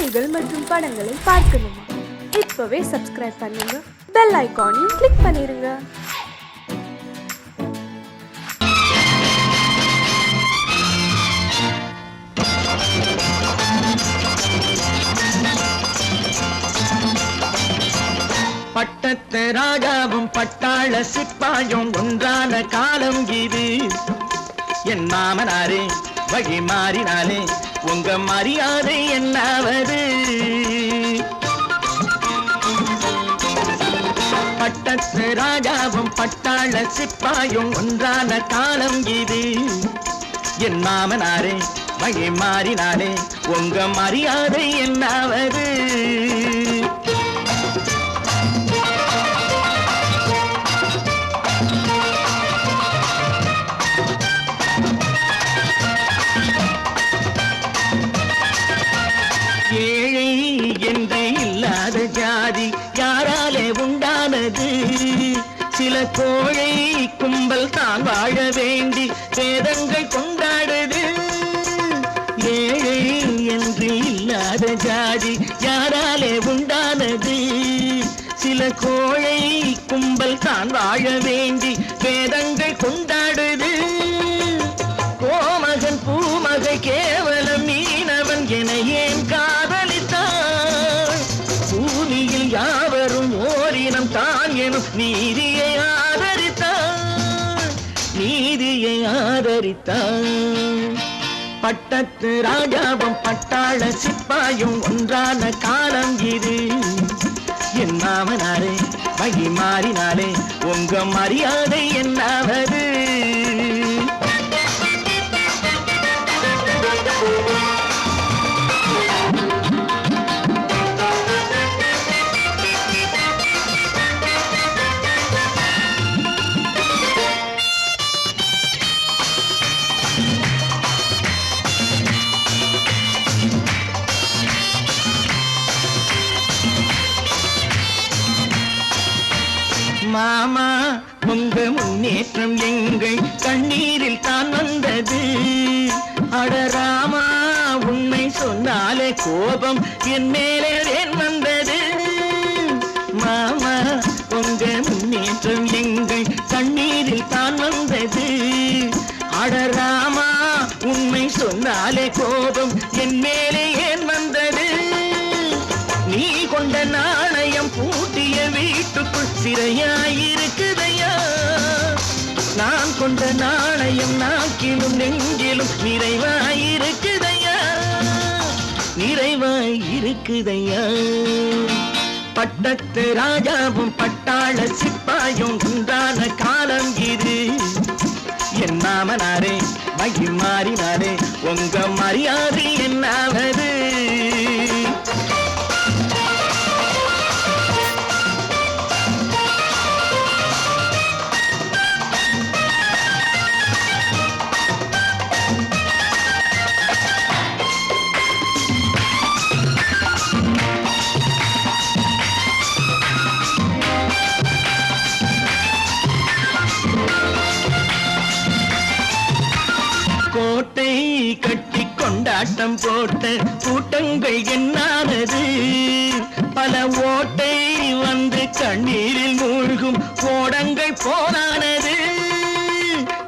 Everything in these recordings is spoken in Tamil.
செய்திகள் மற்றும் படங்களை பார்க்கணுமா? இப்பவே சப்ஸ்கிரைப் பண்ணுங்க, பெல் ஐகானையும் கிளிக் பண்ணிருங்க. பட்டத்து ராஜாவும் பட்டாள சிப்பாயும் ஒன்றான காலம் இது. என் மாமனாரே வழி மாறினாலே உங்க மரியாதை என்னாவது? பட்டத்து ராஜாவும் பட்டாள சிப்பாயும் ஒன்றான காலம் இது. என் மாமனாரே வழி மாறினாலே உங்க மரியாதை என்னாவது? ஏழை என்று இல்லாத ஜாதி யாராலே உண்டானது? சில கோழை கும்பல் தான் வாழ வேண்டி வேதங்கள் கொண்டாடுது. ஏழை என்று இல்லாத ஜாதி யாராலே உண்டானது? சில கோழை கும்பல் தான் வாழ வேண்டி வேதங்கள் கொண்டாடுது. கோமகன் பூமகை கேவலம் மீனவன் என ஏன் காதலித்தான்? பூமியில் யாவரும் ஓரினம் தான் எனும் நீதியை ஆதரித்தான், நீதியை ஆதரித்தான். பட்டத்து ராஜாவும் பட்டாள சிப்பாயும் ஒன்றான காலம் இது. என் மாமனாரே வழி மாறினாலே உங்க மரியாதை என்னாவது? மாமா உங்க முன்னேற்றம் எங்கள் கண்ணீரில் தான் வந்தது. அடராமா உண்மை சொன்னாலே கோபம் என் மேலே ஏன் வந்தது? மாமா உங்க முன்னேற்றம் எங்கள் கண்ணீரில் தான் வந்தது. அடராமா உண்மை சொன்னாலே கோபம் என் மேலே ஏன் வந்தது? நீ கொண்ட நாணயம் பூட்டிய வீட்டுக்குள் சிறையாயிருக்குதையா? நான் கொண்ட நாணயம் நாக்கிலும் நெஞ்சிலும் நிறைவாயிருக்குதையா, நிறைவாயிருக்குதையா. பட்டத்து ராஜாவும் பட்டாள சிப்பாயும் உண்டான காலம் இது. என் மாமனாரே வழி மாறினாரே உங்க மரியாதை என்னாவது? கோட்டை கட்டி கொண்டாட்டம் போட்ட கூட்டங்கள் என்னானது? பல ஓட்டை வந்து கண்ணீரில் மூழ்கும் ஓடங்கள் போனானது.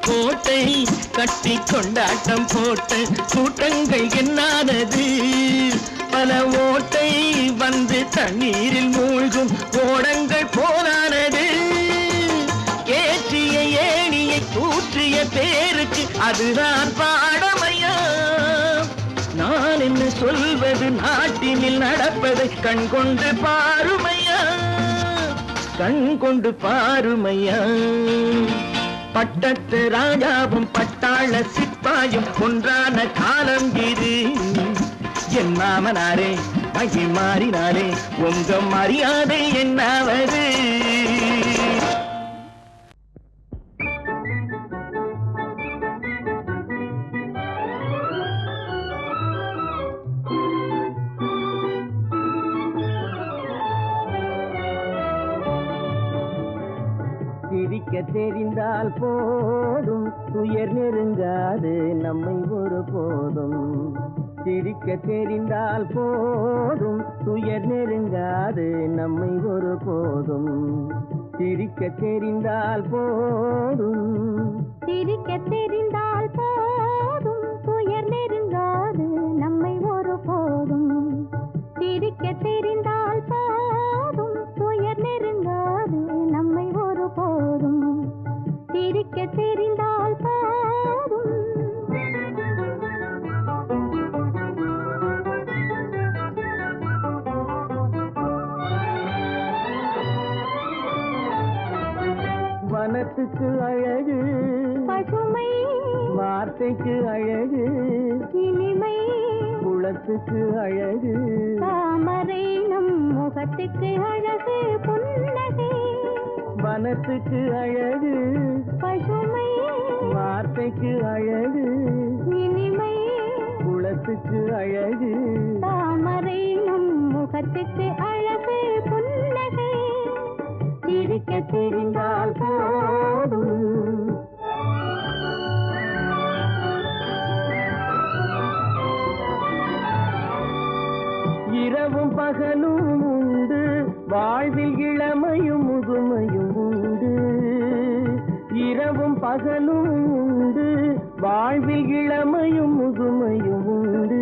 கோட்டை கட்டி கொண்டாட்டம் போட்ட கூட்டங்கள் என்னானது? பல ஓட்டை வந்து தண்ணீரில் மூழ்கும் ஓடங்கள் போனானது. ஏற்றிய ஏணியை தூற்றிய பேருக்கு அதுதான் பாடமையா? நான் என்ன சொல்வது? நாட்டினில் நடப்பதை கண் கொண்டு பாருமையா, கண் கொண்டு பாருமையா. பட்டத்து ராஜாவும் பட்டாள சிப்பாயும் ஒன்றான காலம் இது. என் மாமனாரே வழி மாறினாரே உங்க மரியாதை என்னாவது? சிரிக்க தெரிந்தால் போதும் துயர் நெருங்காது நம்மை ஒரு போதும். சிரிக்க தெரிந்தால் போதும் துயர் நெருங்காது நம்மை ஒரு போதும் சிரிக்க தெரிந்தால் போதும் சிரிக்க தெரிந்தால் போதும் துயர் நெருங்காது நம்மை ஒரு போதும் சிரிக்க தெரிந்தால் போதும் துயர் நெருங்காது நம்மை ஒரு போதும் சிரிக்க தெரிந்தால் போதும் வனத்துக்கு அழகு பசுமை வார்த்தைக்கு அழகு இனிமை குளத்துக்கு அழகு தாமரை நம் முகத்துக்கு அழகு புன்னகை வனத்துக்கு அழகு பசுமை வார்த்தைக்கு அழகு இனிமை குளத்துக்கு அழகு தாமரை நம் முகத்துக்கு அழகு புன்னகை சிரிக்க தெரிந்தால் போதும் இரவும் பகலும் உண்டு வாழ்வில் இளமையும் முதுமையும் உண்டு இரவும் பகலும் உண்டு வாழ்வில் இளமையும் முதுமையும் உண்டு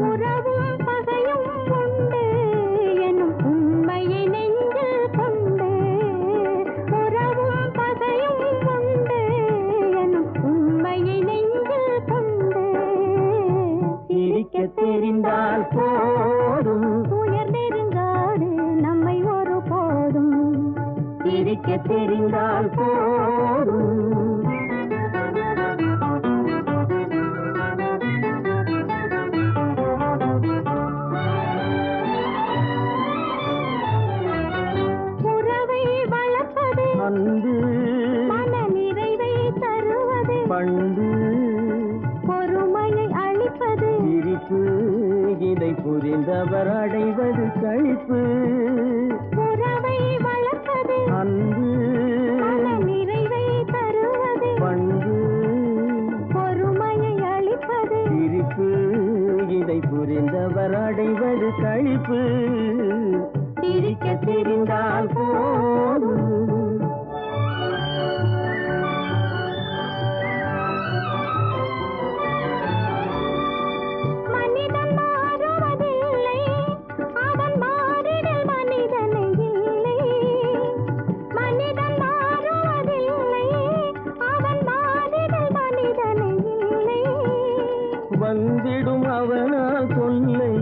உறவும் பகையும் உண்டு எனும் உண்மையை நெஞ்சில் கொண்டு உறவும் பகையும் உண்டு எனும் உண்மையை நெஞ்சில் கொண்டு சிரிக்க தெரிந்தால் போதும் துயர் நெருங்காது நம்மை ஒரு போதும் சிரிக்க தெரிந்தால் போதும் உறவை வளர்ப்பது அன்பு மன நிறைவை தருவது பண்பு பொறுமையை அளிப்பது சிரிப்பு இதை புரிந்தவர் அடைவது களிப்பு உறவை வளர்ப்பது அன்பு மன நிறைவை தருவது பண்பு பொறுமையை அளிப்பது சிரிப்பு இதை புரிந்தவர் அடைவது களிப்பு சிரிக்க தெரிந்தால் போதும் மனிதன் மாறுவதில்லை அவன் மாறிடல் மனிதனை இல்லை மனிதன் மாறுவதில்லை அவன் மாறிடல் மனிதனை இல்லை வந்திடும் அவனால் சொல்லை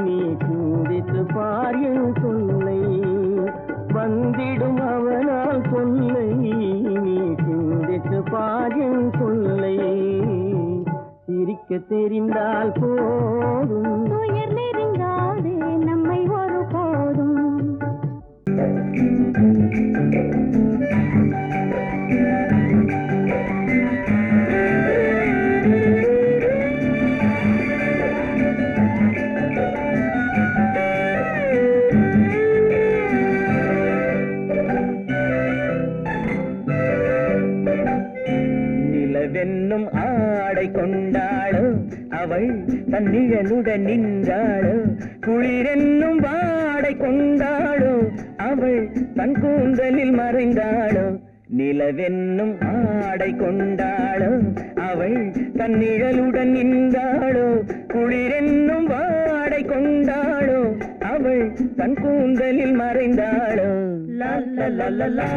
நீ சிந்தித்து பார் என் சொல்லை வந்திடும் அவனால் சொல்லை நீ சிந்தித்து பார் என் சொல்லை சிரிக்க தெரிந்தால் போதும் துயர் நெருங்காது நம்மை ஒரு போதும் நிலவென்னும் ஆடை கொண்டாளோ அவள் தன் நிழலுடன் நின்றாளோ குளிரென்னும் வாடை கொண்டாளோ அவள் தன் கூந்தலில் மறைந்தாளோ நிலவென்னும் ஆடை கொண்டாளோ அவள் தன் நிழலுடன் நின்றாளோ குளிரென்னும் வாடை கொண்டாளோ அவள் தன் கூந்தலில் மறைந்தாளோ லா லா லா லா லா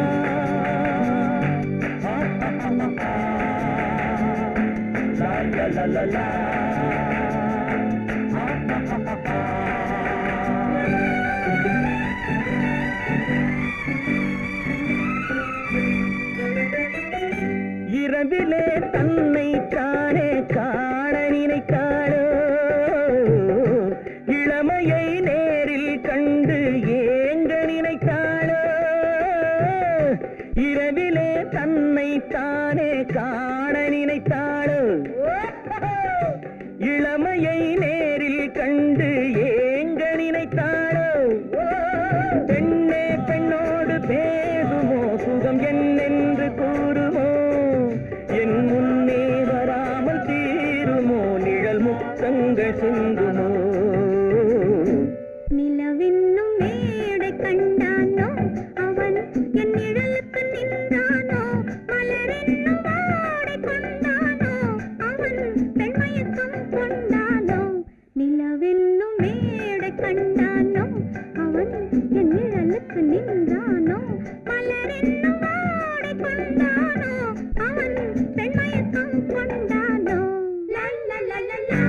la la la la இரவிலே தன்னை தானே காண நினைத்தாளோ இளமையை நேரில் கண்டு ஏங்க நினைத்தாளோ இரவிலே தன்னை தானே காண நினைத்தாளோ இளமையை நேரில் கண்டு ஏங்க நினைத்தாளோ பெண்ணே பெண்ணோடு பேசுமோ சுகம் என்னென்று கூறுமோ என் முன்னே வராமல் மேடை கண்டானோ அவன் என் நிழலுக்கு நின்றானோ மலரென்னும் ஆடை கொண்டானோ அவன் பெண்மயக்கம் கொண்டானோ லா லா லா லா லா.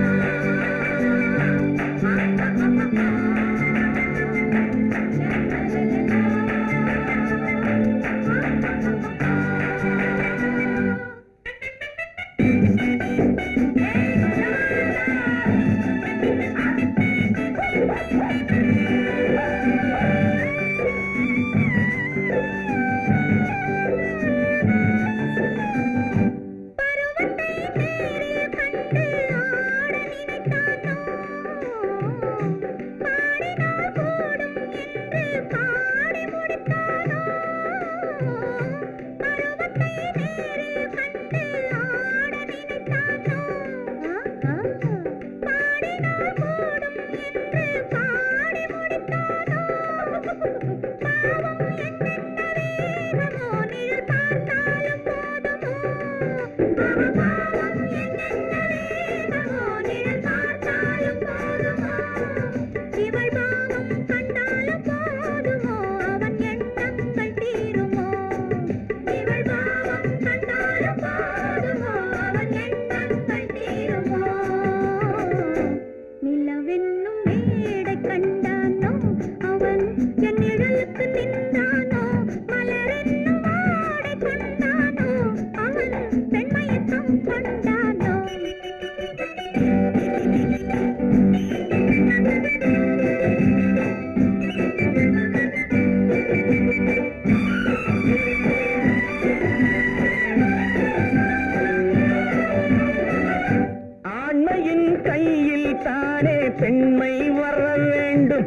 பெண்மை வர வேண்டும்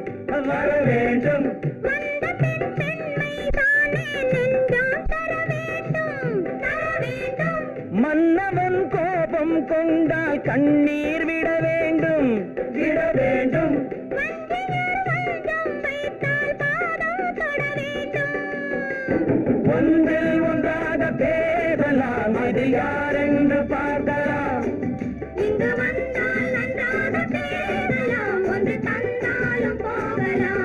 வர வேண்டும். மன்னவன் கோபம் கொண்டால் கண்ணீர் விட வேண்டும் விட வேண்டும். ஒன்றில் ஒன்றாக பேசலாம் அது யாரென்று பார்க்கலாம். இங்கு வந்தால் நன்றாக பேசலாம் ஒன்று தந்தாலும் போகலாம்.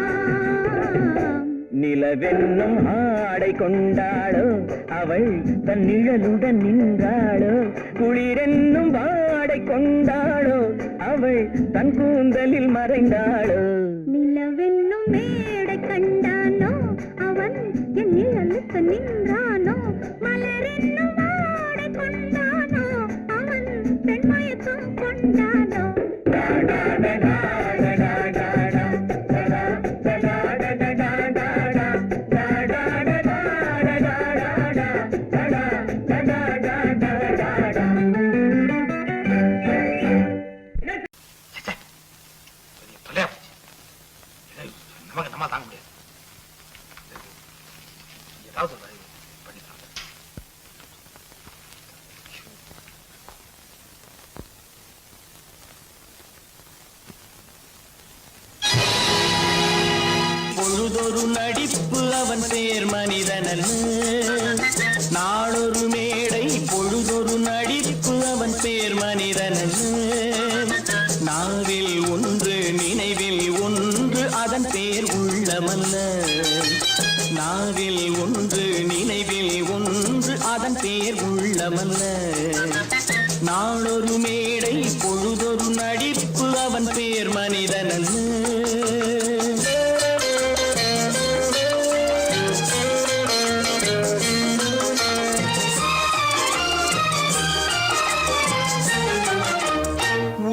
நிலவென்னும் ஆடை கொண்டாளோ அவள் தன் நிழலுடன் நின்றாளோ. குளிரென்னும் வாடை கொண்டாளோ அவள் தன் கூந்தலில் மறைந்தாளோ. நிலவென்னும் மேடை கண்டானோ அவன் என் நிழலுக்கு நின்றானோ. மலரென்னும் வாடை கொண்டானோ அவன் பெண்மயக்கம் கொண்டானோ. நம்ம தாங்க முடியாது. ஏதாவது பண்ணிக்கலாம். பொழுதொரு நடிப்பு அவன் பேர் மனிதனல்ல. நாளொரு மேடை பொழுதொரு நடிப்பு அவன் பேர் மனிதனல்ல. நாவில் ஒன்று நினைவில் ஒன்று அதன் பேர் உள்ளமல்ல. நாவில் ஒன்று நினைவில் ஒன்று அதன் பேர் உள்ளமல்ல. நாளொரு மேடை பொழுதொரு நடிப்பு அவன் பேர் மனிதனல்ல.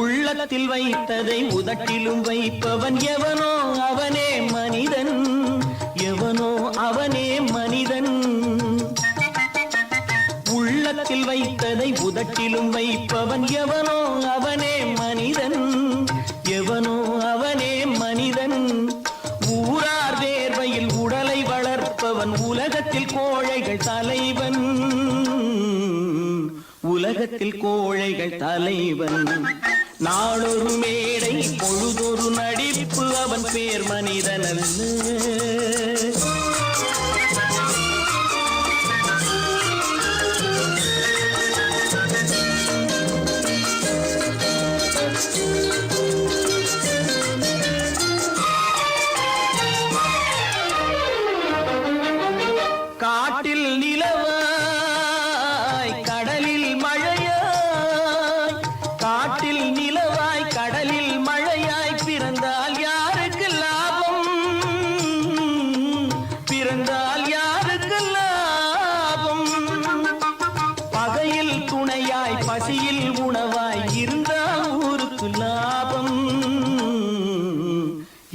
உள்ளத்தில் வைத்ததை உதட்டிலும் வைப்பவன் எவனோ அவனே மனிதன். எவனோ அவனே மனிதன். உள்ளத்தில் வைத்ததை உதட்டிலும் வைப்பவன் எவனோ அவனே மனிதன். எவனோ அவனே மனிதன். ஊரார் வேர்வையில் உடலை வளர்ப்பவன் உலகத்தில் கோழைகள் தலைவன். உலகத்தில் கோழைகள் தலைவன். நாளொரு மேடை பொழுதொரு நடிப்பு அவன் பேர் மனிதனல்ல.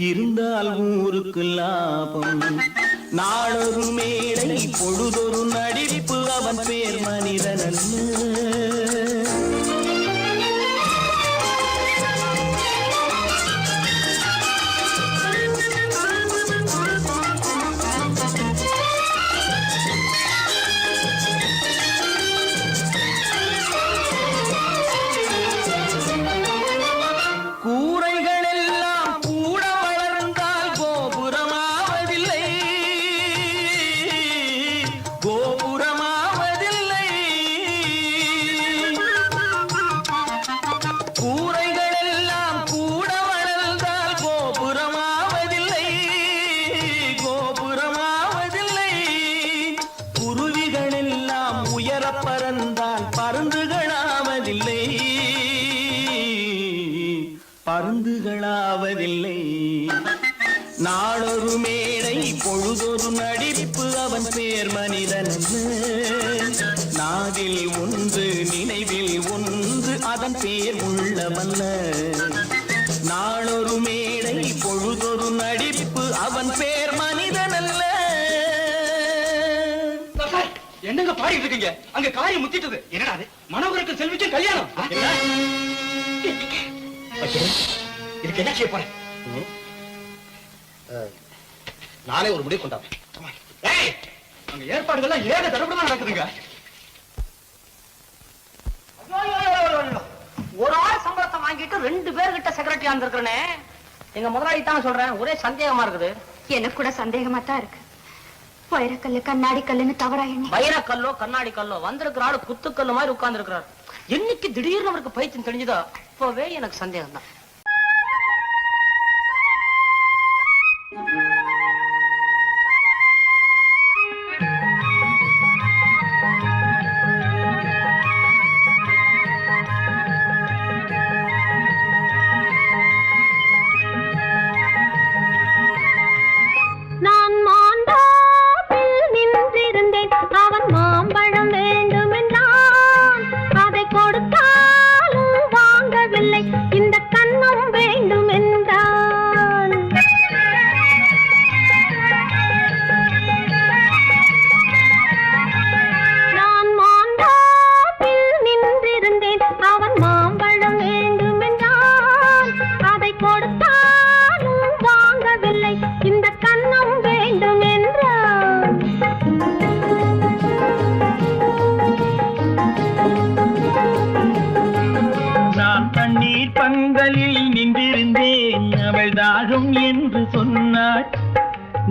இருந்தால் ஊருக்கு லாபம். நாளொரு மேடை பொழுதொரு நடிப்பு அவன் பேர் மனிதனல்ல. பருந்துகளாவதில்லை. நாளொரு மேடை பொழுதொரு நடிப்பு அவன் பேர் மனிதனல்ல. நாவில் ஒன்று நினைவில் ஒன்று அதன் பேர் உள்ளமல்ல. நாளொரு மேடை பொழுதொரு நடிப்பு அவன் பேர் மனிதனல்ல. என்னங்க பாடிட்டு இருக்கீங்க? அங்க காரியம் முத்திட்டது. என்னடா அது? மனோகருக்கு செல்விக்கு கல்யாணம். இதுக்கு என்ன செய்ய போறேன்? நானே ஒரு முடிவு கொண்டாங்க. அங்க ஏற்பாடுகள்லாம் ஏக தடபடமா நடக்குதுங்க. ஒரு ஆள் சம்பளத்தை வாங்கிட்டு 2 பேர்கிட்ட செக்ரட்டரியா இருந்திருக்கிறேனே. எங்க முதலாளி தான் சொல்றேன், ஒரே சந்தேகமா இருக்குது. எனக்கு கூட சந்தேகமா தான் இருக்கு. வைரக்கல்லு கண்ணாடி கல்லுன்னு தவறா எண்ணி வைரக்கல்லோ கண்ணாடி கல்லோ வந்திருக்கிற ஆளு குத்துக்கல்லு மாதிரி உட்கார்ந்து இருக்கிறார். என்னைக்கு திடீர்னு அவருக்கு பைத்தியம் தெரிஞ்சதோ அப்பவே எனக்கு சந்தேகம் தான்.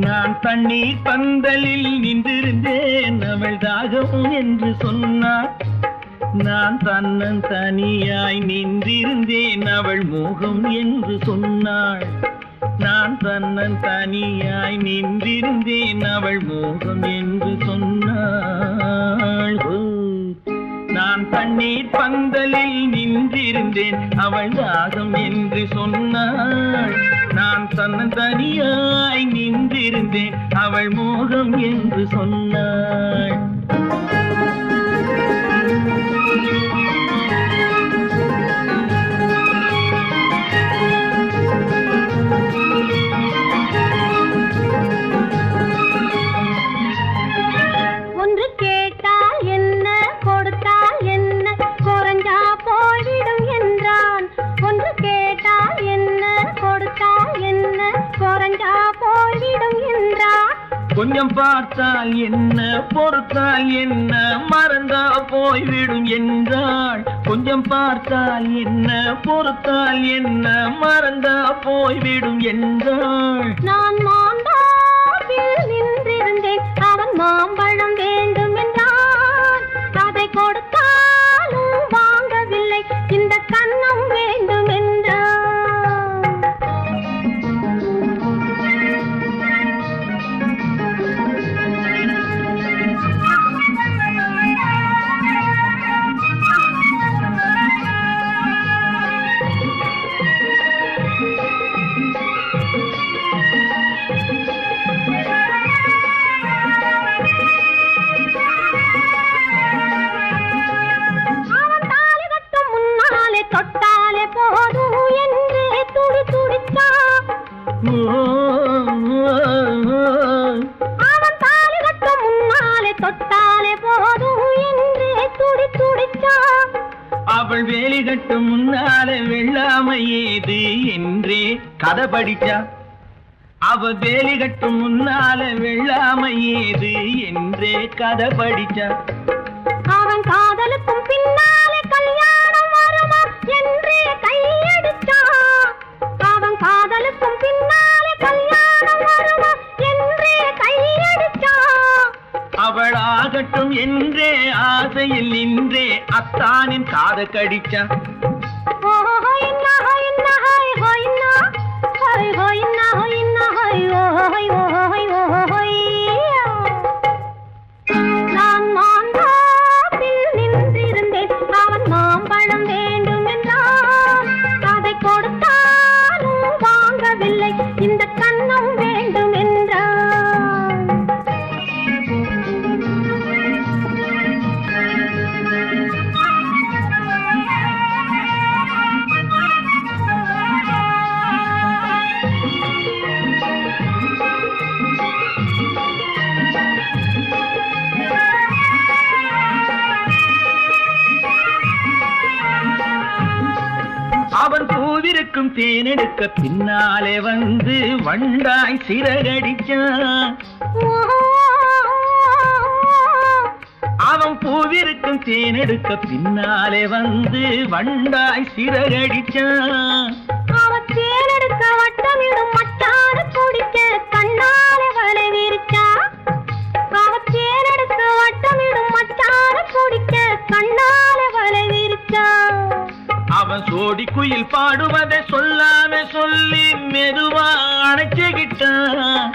நான் தண்ணீர் பந்தலில் நின்றிருந்தேன் அவள் தாகம் என்று சொன்னாள். நான் தன்னன் தனியாய் நின்றிருந்தேன் அவள் மோகம் என்று சொன்னாள். நான் தன்னன் தனியாய் நின்றிருந்தேன் அவள் மோகம் என்று சொன்னாள். நான் தண்ணீர் பந்தலில் நின்றிருந்தேன் அவள் தாகம் என்று சொன்னாள். நான் தன்னன் தனியாய் நின்றிருந்தேன் அவள் மோகம் என்று சொன்னாள். ஒன்று கேட்டால் என்ன கொடுத்தால் என்ன குறைஞ்சா போய்விடும் என்றான். ஒன்று கேட்டால் என்ன கொடுத்தால் என்ன குறைஞ்சா போய்விடும் என்றான். கொஞ்சம் பார்த்தால் என்ன பொறுத்தால் என்ன மறந்தா போய்விடும் என்றாள். கொஞ்சம் பார்த்தால் என்ன பொறுத்தால் என்ன மறந்தா போய்விடும் என்றாள். நான் மாம்பாவில் நின்றிருந்தேன் அவன் மாம்பழம் வேண்டும் என்றான். அதை கொடுத்தாலும் வாங்கவில்லை இந்த கன்னம் வேண்டும் என்றான். அவன் தாலி கட்ட முன்னாலே தொட்டாலே போதும் என்றே துடி துடிச்சான். அவள் வேலி கட்டும் முன்னாலே வெள்ளாமை ஏது என்றே கதை படிச்சா. அவ வேலி கட்டும் முன்னாலே வெள்ளாமை ஏது என்றே கதை படிச்சா. அவன் காதலுக்கும் பின்னாலே கல்யாணம் வருமா என்றே கையடிச்சான். அவன் காதலுக்கும் பின்னாலே கல்யாணம் வருமா என்றே கையடிச்சான். அவள் ஆகட்டும் என்றே ஆசையில் நின்றே அத்தானின் காத கடிச்சா. நான் மாந்தாப்பில் நின்றிருந்தேன். அவன் மாம்பழம் வேண்டும் என்றான். அதை கொடுத்தாலும் வாங்கவில்லை. இந்த கன்னம் வேண்டும் என்றான். அவன் பூவிருக்கும் தேனெடுக்க பின்னாலே வந்து வண்டாய் சிறகடிச்சான். அவன் பூவிருக்கும் தேனெடுக்க பின்னாலே வந்து வண்டாய் சிறகடிச்சான். அவன் தேனெடுக்க வட்டமிடும் மட்டான குடிக்க கண்ணாலே வலை விரிச்சா. அவன் தேனெடுக்க வட்டமிடும் மட்டான குடிக்க கண்ணாலே வலை விரிச்சா. அவன் சோடி குயில் பாடுவதை சொல்லாம சொல்லி மெதுவா அணைச்சுக்கிட்டான்.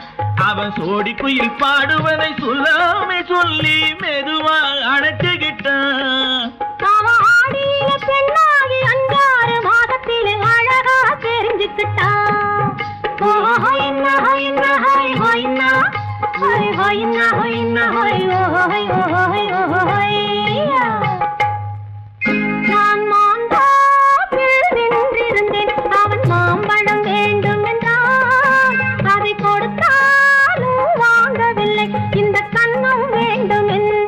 அவன் சோடி குயில் பாடுவதை சொல்லாம சொல்லி மெதுவா அணைச்சுக்கிட்டான். அவன் ஆடியில பெண்ணாகி 5-6 மாதத்திலே அழகா தெரிஞ்சுக்கிட்டான். நான் மாந்தாப்பில் நின்றிருந்தேன். அவன் மாம்பழம் வேண்டும் என்றான். அதை கொடுத்தாலும் வாங்கவில்லை. இந்த கன்னம் வேண்டும் என்றான்.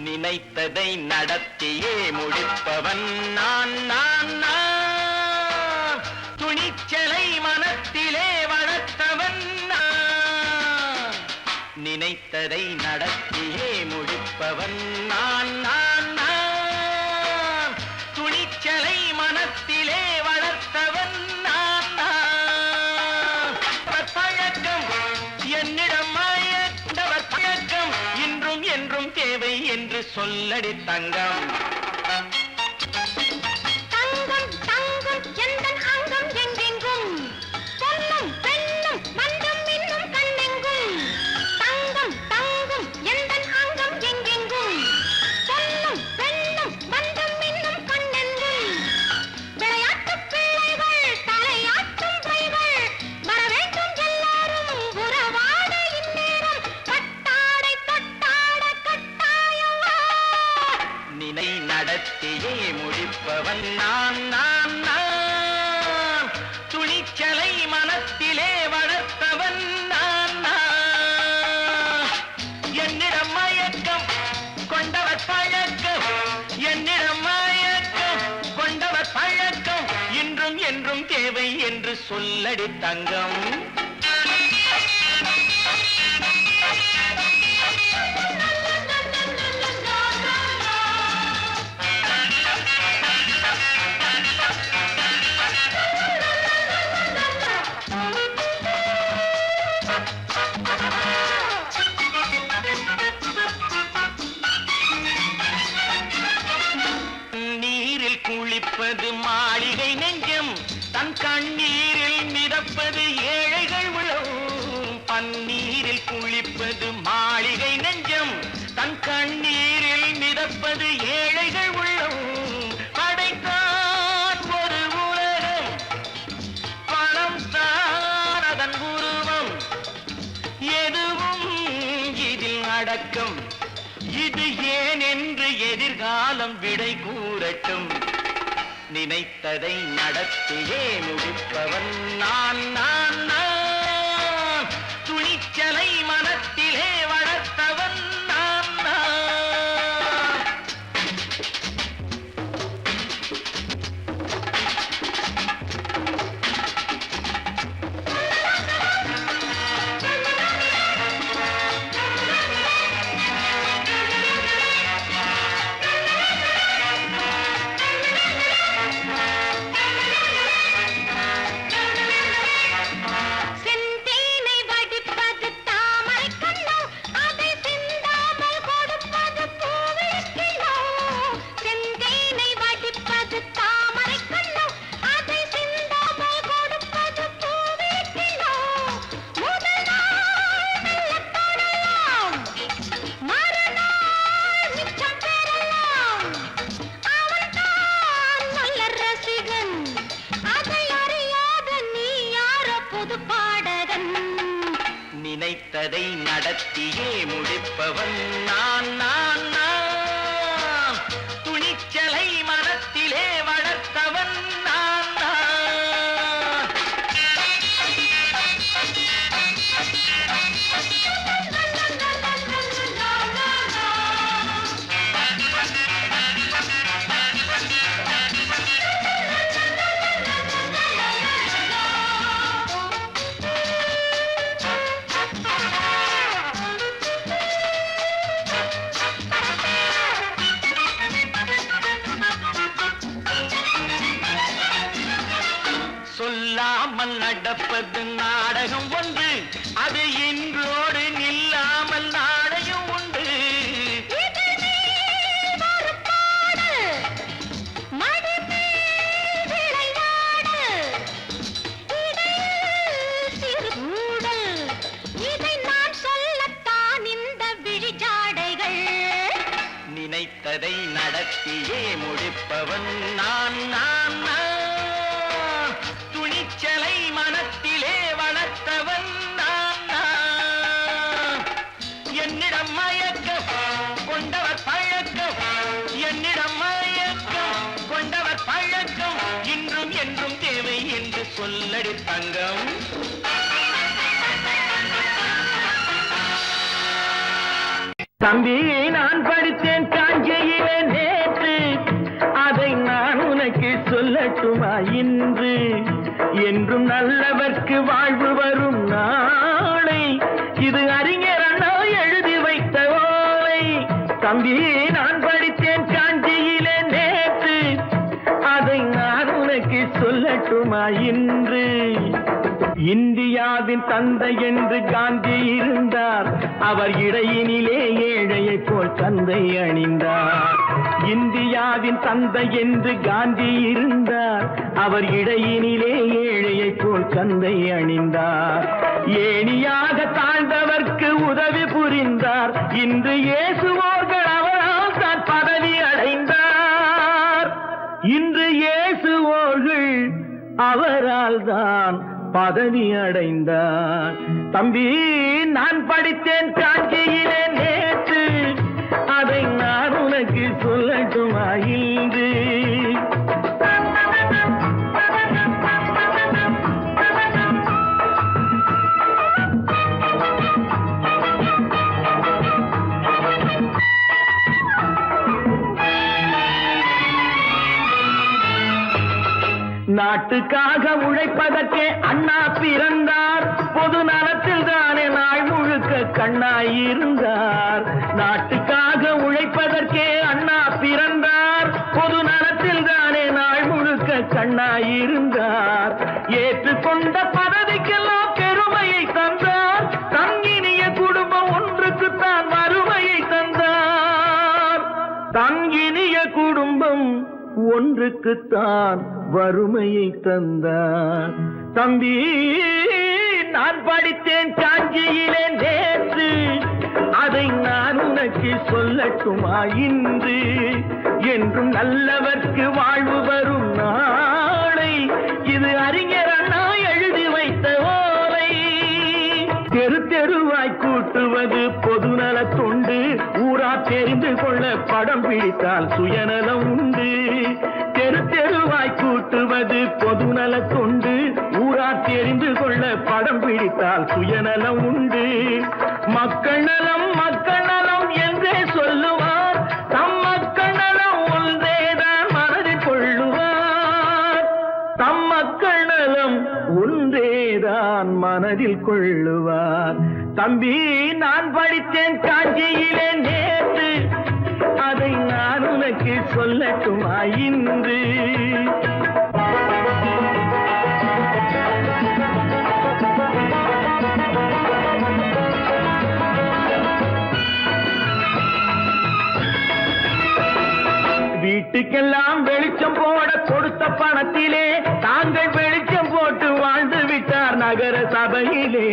நினைத்ததை நடத்தியே முடிப்பவன் நான் நான் நான். துணிச்சலை மனத்திலே வளர்த்தவன் நான். நினைத்ததை நடத்தியே முடிப்பவன் நான் நான் நான். துணிச்சலை மனத்திலே வளர்த்தவன் நான் நான். பழக்கம் என்னிடம் மாயவர் பழக்கம் இன்றும் என்றும் தேவை என்று சொல்லடி தங்கம். தங்கம் தங்கம் எந்தன் அங்கம் எங்கெங்கும். பொன்னும் பெண்ணும் மண்டும் இன்னும் கண்ணெங்கும். தங்கம் தங்கம் எந்தன் அங்கம் எங்கெங்கும். பொன்னும் பெண்ணும் மண்டும் இன்னும் கண்ணெங்கும். விளையாட்டு பிள்ளைகள் தலையாட்டும் பைகள் வர வேண்டும் எல்லாரும் உறவாட இந்நேரம். கட்டாடை தொட்டாட கட்டாயவா. நினை தேவை என்று சொல்லடி தங்கம். நீரில் குளிப்பது மாளிகை நெஞ்சம், தன் கண்ணீரில் மிதப்பது ஏழைகள் உளம். பன்னீரில் குளிப்பது மாளிகை நெஞ்சம், தன் கண்ணீரில் மிதப்பது ஏழைகள் உள்ளம். படைத்தான் ஒரு உலகம், பணம் தான் அதன் உருவம். எதுவும் இதில் அடக்கம், இது ஏன் என்று எதிர்காலம் விடை கூறட்டும். நினைத்ததை நடத்தியே முடிப்பவன் நான் நான் நான். துணிச்சலை மனத்திலே வளர்த்தவன் நான் நான். செந்தேனை வடிப்பது தாமரை கண்ணோ, அதை சிந்தாமல் கொடுப்பது பூவிளக்கிலோ. செந்தேனை வடிப்பது தாமரை கண்ணோ, அதை சிந்தாமல் கொடுப்பது பூவிளக்கிலோ. முதல் நாள் மெல்லத் தொடலாம், மறுநாள் மிச்சம் பெறலாம். அவன்தான் நல்ல ரசிகன், அதை அறியாத நீ யாரோ புது பாடகன். நினைத்ததை நடத்தியே முடிப்பவன் நான் நான் நான். துணிச்சலை மனத்திலே வளர்த்தவன் நான் நான். சொல்லாமல் நடப்பது நாடகம் ஒன்று, அது இன்றோடு நில்லாமல் நாடையும் உண்டு. இதை நான் சொல்லத்தான் இந்த விழிஜாடைகள். நினைத்ததை நடத்தியே முடிப்பவன் நான் நான் நான். துணிச்சலை மனத்திலே வளர்த்தவன் நான் நான். என்னிடம் மயக்கம் கொண்டவர் பழக்கம், என்னிடம் மயக்கம் கொண்டவர் பழக்கம். இன்றும் என்றும் தேவை என்று சொல்லடி தங்கம். தம்பி, நான் படித்தேன் காஞ்சியிலே நேற்று, அதை நான் உனக்கு சொல்லட்டுமா இன்று? என்றும் நல்லவர்க்கு வாழ்வு வரும் நாளை, இது அறிஞர் அண்ணா எழுதி வைத்த ஓலை. தம்பி, நான் படித்தேன் காஞ்சியிலே நேற்று, அதை நான் உனக்கு சொல்லட்டுமா இன்று? இந்தியாவின் தந்தை என்று காந்தி இருந்தார், அவர் இடையினிலே ஏழையை போல் தந்தை அணிந்தார். இந்தியாவின் தந்தை என்று காந்தி இருந்தார், அவர் இடையினிலே ஏழையை போல் தந்தை அணிந்தார். ஏணியாக தாழ்ந்தவர்க்கு உதவி புரிந்தார், இன்று இயேசுவோர்கள் அவரால் தான் பதவி அடைந்தார். இன்று இயேசுவோர்கள் அவரால் தான் பதவி அடைந்தார். தம்பி, நான் படித்தேன் காஞ்சியிலே நேற்று, அதை நான் உனக்கு சொல்லட்டுமா இன்று? நாட்டு நாட்டுக்காக உழைப்பதற்கே அண்ணா பிறந்தார், பொது நலத்தில் தானே நாள் முழுக்க கண்ணாயிருந்தார். நாட்டுக்காக உழைப்பதற்கே அண்ணா பிறந்தார், பொது நலத்தில் தானே நாள் முழுக்க கண்ணாயிருந்தார். ஏற்றுக்கொண்ட பதவிக்கெல்லாம் பெருமையை தந்தார், தங்கினிய குடும்பம் ஒன்றுக்குத்தான் வறுமையை தந்தார். தங்கினிய குடும்பம் ஒன்றுக்குத்தான் வறுமையை தந்தார். தம்பி, நான் படித்தேன் காஞ்சியிலே நேற்று, அதை நான் உனக்கு சொல்லட்டுமா இன்று? என்றும் நல்லவர்க்கு வாழ்வு வரும் நாளை, இது அறிஞர் அண்ணா எழுதி வைத்த ஓலை. தெரு தெருவாய் கூட்டுவது பொதுநல தொண்டு, ஊரா தெரிந்து கொள்ள படம் பிடித்தால் சுயநலம் உண்டு. தெரு தெருவாய் கூட்டுவது பொதுநல தொண்டு, ஊரா தெரிந்து கொள்ள படம் பிடித்தால் சுயநலம் உண்டு. மக்கள் நலம் மக்கள் நலம் என்றே சொல்லுவார், தம் மக்கள் நலம் ஒன்றேதான் மனதில் கொள்ளுவார். தம் மக்கள் நலம் ஒன்றேதான் மனதில் கொள்ளுவார். தம்பி, நான் படித்தேன் காஞ்சியிலே நேற்று, அதை நான் உனக்கு சொல்லட்டுமா இன்று? வீட்டுக்கெல்லாம் வெளிச்சம் போட கொடுத்த பணத்திலே தாங்கள் வெளிச்சம் போட்டு வாழ்ந்து விட்டார் நகர சபையிலே.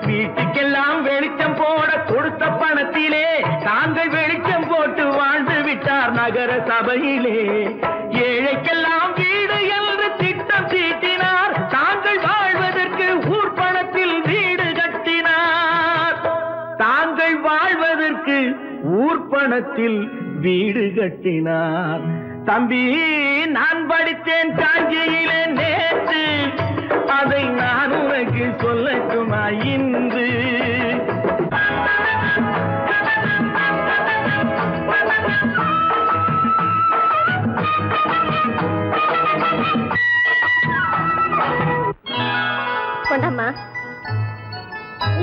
வீட்டுக்கெல்லாம் வெளிச்சம் போட கொடுத்த பணத்திலே தாங்கள் வெளிச்சம் போட்டு வாழ்ந்து விட்டார் நகர சபையிலே. ஏழைக்கெல்லாம் வீடு என்று திட்டம் தீட்டினார், தாங்கள் வாழ்வதற்கு ஊர் பணத்தில் வீடு கட்டினார். தாங்கள் வாழ்வதற்கு ஊர் பணத்தில் வீடு கட்டினார். தம்பி, நான் படித்தேன் காஞ்சியிலே நேற்று, அதை நான் உனக்கு சொல்லட்டுமா இன்று? கொண்டாமா,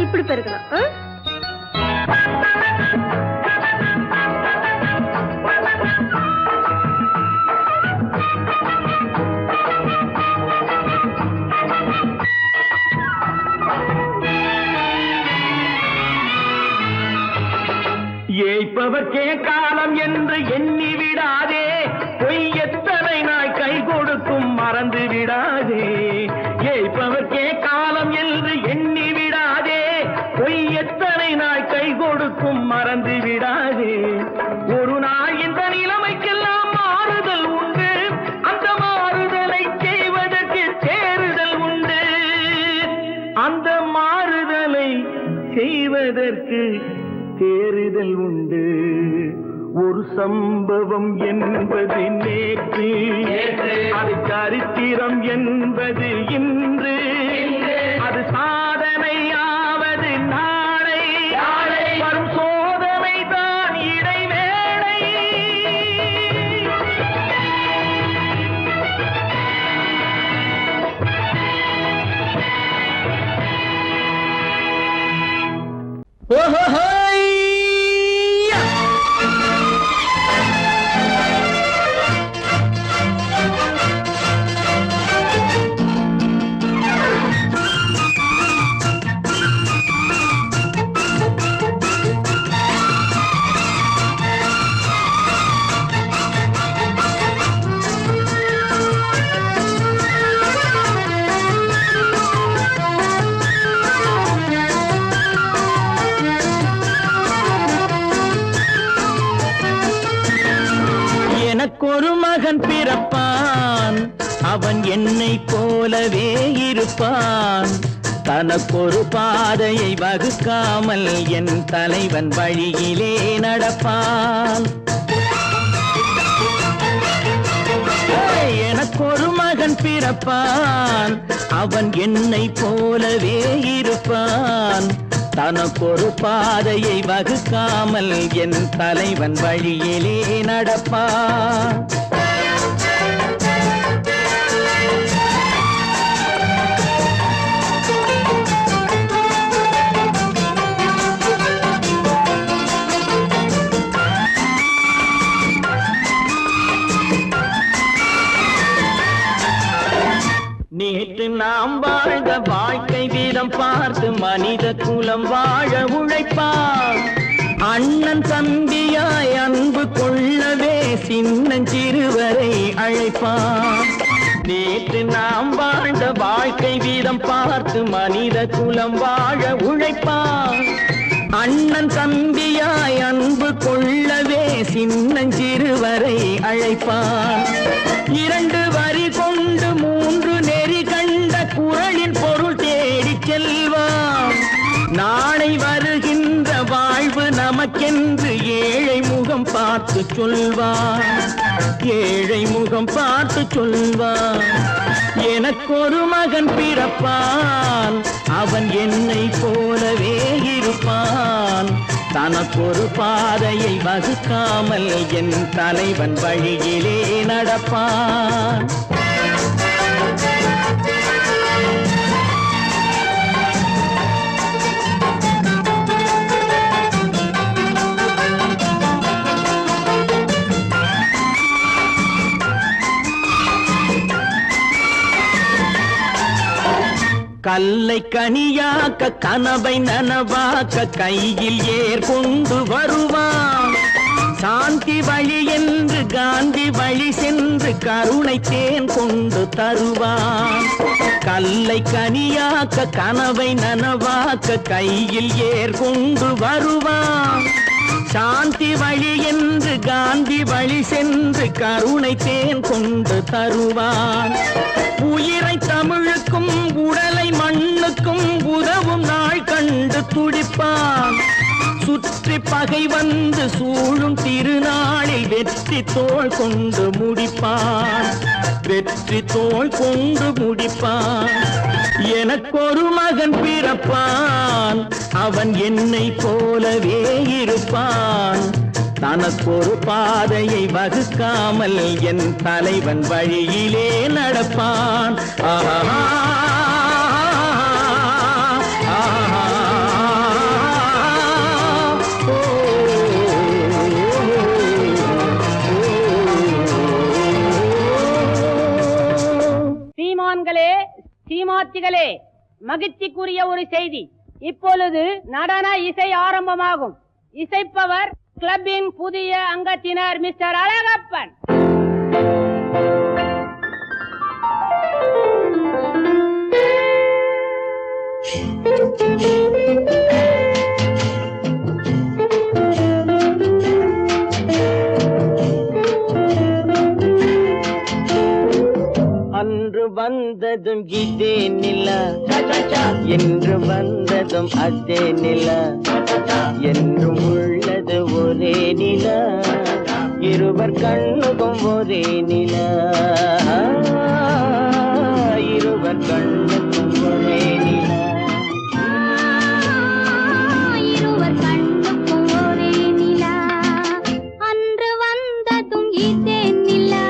இப்படி பெருக்கணும். ஏய்ப்பவர்க்கே காலம் என்று எண்ணி விடாதே, பொய் எத்தனை நாய் கை கொடுக்கும் மறந்து விடாதே. ஏய்ப்பவர்க்கே காலம் என்று எண்ணி விடாதே, பொய் எத்தனை நாய் கை கொடுக்கும் மறந்து விடாதே. ஒரு நாள் இந்த நிலைமைக்கெல்லாம் மாறுதல் உண்டு, அந்த மாறுதலை செய்வதற்கு தேறுதல் உண்டு. அந்த மாறுதலை செய்வதற்கு தேறுதல் உண்டு. ஒரு சம்பவம் என்பது நேற்று, அது சரித்திரம் என்பது இன்று. அது சாதனையாவது நாளை, வரும் சோதனை தான் இடைவேளை. ஓஹோ, எனக்கொரு மகன் பிறப்பான், அவன் என்னை போலவே இருப்பான். தனக்கொரு பாதையை வகுக்காமல் என் தலைவன் வழியிலே நடப்பான். எனக்கொரு மகன் பிறப்பான், அவன் என்னை போலவே இருப்பான். தனக்கொரு பாதையை வகுக்காமல் என் தலைவன் வழியிலே நடப்பான். நாம் வாழ்ந்த வாழ்க்கை வீதம் பார்த்து மனித குலம் வாழ உழைப்பான். அண்ணன் தம்பியாய் அன்பு கொள்ளவே சின்னஞ்சிறுவரை அழைப்பான். நேற்று நாம் வாழ்ந்த வாழ்க்கை வீதம் பார்த்து மனித குலம் வாழ உழைப்பான். அண்ணன் தம்பியாய் அன்பு கொள்ளவே சின்னஞ்சிறுவரை அழைப்பான். 2 வரி கொண்டு 3 நெறி கண்ட குறளின் பொருள் தேடிச் செல்வான். நாளை வருகின்ற வாழ்வு நமக்கென்று ஏழை முகம் பார்த்து சொல்வான். ஏழை முகம் பார்த்து சொல்வான். எனக்கொரு மகன் பிறப்பான், அவன் என்னை போலவே இருப்பான். தனக்கொரு பாதையை வகுக்காமல் என் தலைவன் வழியிலே நடப்பான். கல்லை கனியாக்க கனவை நனவாக்க கையில் ஏற்கொண்டு வருவான். சாந்தி வழி என்று காந்தி வழி சென்று கருணை தேன் கொண்டு தருவான். கல்லை கனியாக்க கனவை நனவாக்க கையில் ஏற்கொண்டு வருவான். சாந்தி வழி என்று காந்தி வழி சென்று கருணை தேன் கொண்டு தருவான். உயிரை தமிழுக்கும் உடலை மண்ணுக்கும் உதவும் நாள் கண்டு துடிப்பான். சுற்றி பகை வந்து சூழும் திருநாளில் வெற்றி தோள் கொண்டு முடிப்பான். வெற்றி தோள் கொண்டு முடிப்பான். எனக்கொரு மகன் பிறப்பான், அவன் என்னை போலவே இருப்பான். தனக்கொரு பாதையை வகுக்காமல் என் தலைவன் வழியிலே நடப்பான். ஆஹா சீமான்களே, சீமாத்திகளே, மகிழ்ச்சிக்குரிய ஒரு செய்தி. இப்பொழுது நடன இசை ஆரம்பமாகும். இசைப்பவர் கிளப்பின் புதிய அங்கத்தினர் மிஸ்டர் அழகப்பன். அன்று வந்ததும் இதே நிலா, என்று வந்ததும் அதே நிலா, என்றும் உள்ளது ஒரே நிலா, இருவர் கண்ணுக்கும் ஒரே நிலா, இருவர் கண்ணுக்கும் ஒரே நிலா. இருவர் கண்ணுக்கும் ஒரே நிலா. அன்று வந்ததும் இதே நிலா,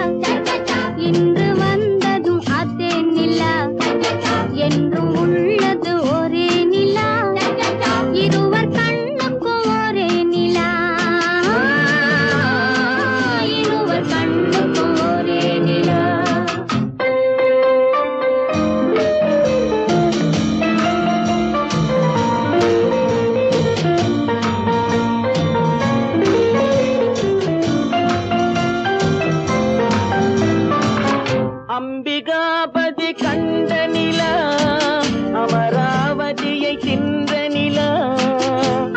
இன்று வந்ததும் அதே நிலா, என்றும் உள்ளது ஒரே நிலா, இருவர் கண்ணுக்கும் ஒரே நிலா, இருவர் கண்ணுக்கும் ஒரே நிலா. அம்பிகாபதி கண்ட நிலா, அமராவதியை தின்ற நிலா,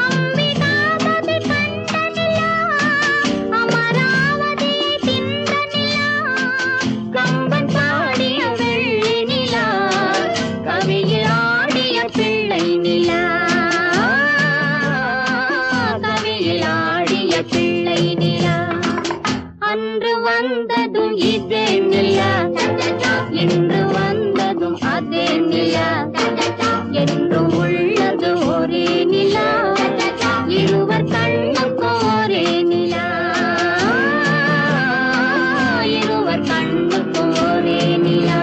அம்பிகாபதி கண்ட நிலா, அமராவதியை தின்ற நிலா, கம்பன் பாடிய வெள்ளி நிலா, கவியில் ஆடிய பிள்ளை நிலா, கவியில் ஆடிய பிள்ளை நிலா. அன்று வந்ததும் இதே நிலா, இன்று வந்ததும் அதே நிலா, என்றும் உள்ளது ஒரே நிலா, இருவர் கண்ணுக்கும் ஒரே நிலா, இருவர் கண்ணுக்கும் ஒரே நிலா.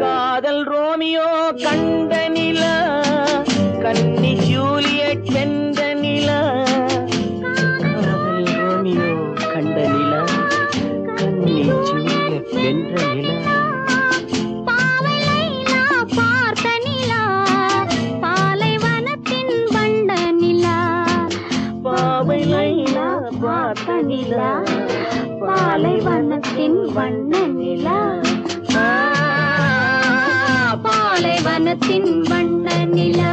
காதல் ரோமியோ கண்ட நிலா கன்னி ஜூலியட் வென்ற நிலா காதல் ரோமியோ கண்ட நிலா கன்னி ஜூலியட் வென்ற நிலா பாவை லைலா பார்த்த நிலா பாலைவனத்தின் வண்ண நிலா பாவை லைலா பார்த்த நிலா பாலைவனத்தின் வண்ண நிலா பாலைவனத்தின் வண்ண நிலா